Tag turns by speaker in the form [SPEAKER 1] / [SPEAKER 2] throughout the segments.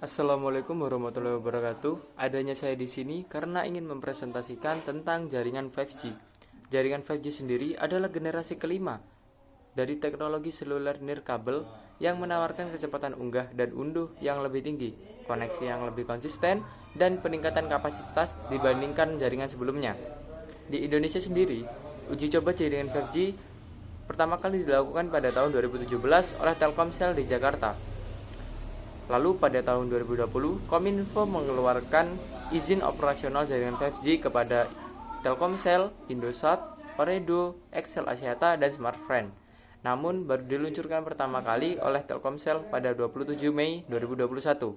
[SPEAKER 1] Assalamualaikum warahmatullahi wabarakatuh. Adanya saya di sini karena ingin mempresentasikan tentang jaringan 5G. Jaringan 5G sendiri adalah generasi kelima dari teknologi seluler nirkabel yang menawarkan kecepatan unggah dan unduh yang lebih tinggi, koneksi yang lebih konsisten, dan peningkatan kapasitas dibandingkan jaringan sebelumnya. Di Indonesia sendiri, uji coba jaringan 5G pertama kali dilakukan pada tahun 2017 oleh Telkomsel di Jakarta. Lalu pada tahun 2020, Kominfo mengeluarkan izin operasional jaringan 5G kepada Telkomsel, Indosat, Ooredoo, XL Axiata, dan Smartfren. Namun baru diluncurkan pertama kali oleh Telkomsel pada 27 Mei 2021.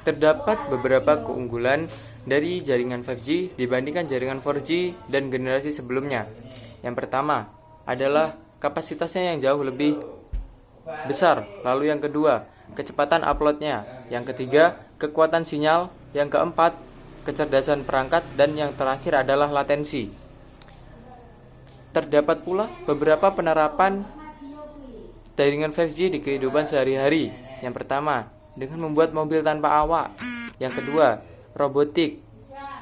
[SPEAKER 1] Terdapat beberapa keunggulan dari jaringan 5G dibandingkan jaringan 4G dan generasi sebelumnya. Yang pertama adalah kapasitasnya yang jauh lebih besar. Lalu yang kedua, kecepatan uploadnya. Yang ketiga, kekuatan sinyal. Yang keempat, kecerdasan perangkat. Dan yang terakhir adalah latensi. Terdapat pula beberapa penerapan jaringan 5G di kehidupan sehari-hari. Yang pertama, dengan membuat mobil tanpa awak. Yang kedua, robotik.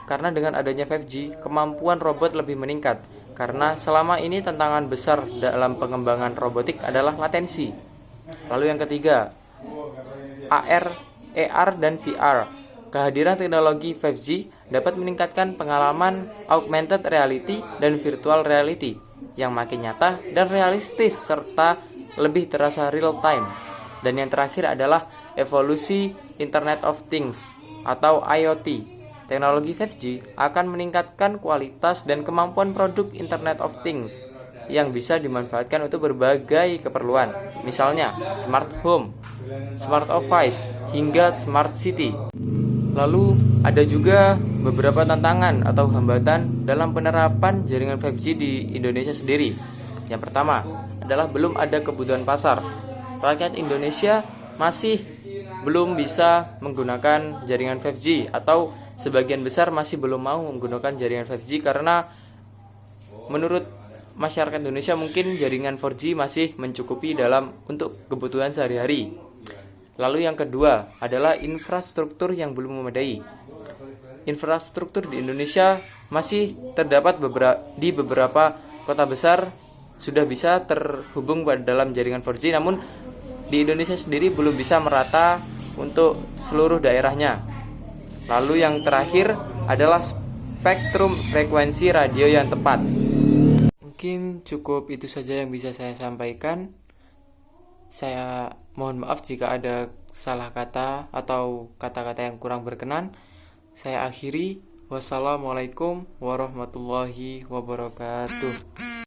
[SPEAKER 1] Karena dengan adanya 5G, kemampuan robot lebih meningkat. Karena selama ini tantangan besar dalam pengembangan robotik adalah latensi. Lalu yang ketiga, AR, AR, dan VR. Kehadiran teknologi 5G dapat meningkatkan pengalaman augmented reality dan virtual reality yang makin nyata dan realistis serta lebih terasa real time. Dan yang terakhir adalah evolusi Internet of Things atau IoT. Teknologi 5G akan meningkatkan kualitas dan kemampuan produk Internet of Things yang bisa dimanfaatkan untuk berbagai keperluan, misalnya smart home, smart office, hingga smart city. Lalu ada juga beberapa tantangan atau hambatan dalam penerapan jaringan 5G di Indonesia sendiri. Yang pertama adalah belum ada kebutuhan pasar. Rakyat Indonesia masih belum bisa menggunakan jaringan 5G atau sebagian besar masih belum mau menggunakan jaringan 5G karena menurut masyarakat Indonesia mungkin jaringan 4G masih mencukupi untuk kebutuhan sehari-hari. Lalu yang kedua adalah infrastruktur yang belum memadai. Infrastruktur di Indonesia masih terdapat di beberapa kota besar sudah bisa terhubung dalam jaringan 4G, namun di Indonesia sendiri belum bisa merata untuk seluruh daerahnya. Lalu yang terakhir adalah spektrum frekuensi radio yang tepat. Mungkin cukup itu saja yang bisa saya sampaikan. Saya mohon maaf jika ada salah kata atau kata-kata yang kurang berkenan. Saya akhiri. Wassalamualaikum warahmatullahi wabarakatuh.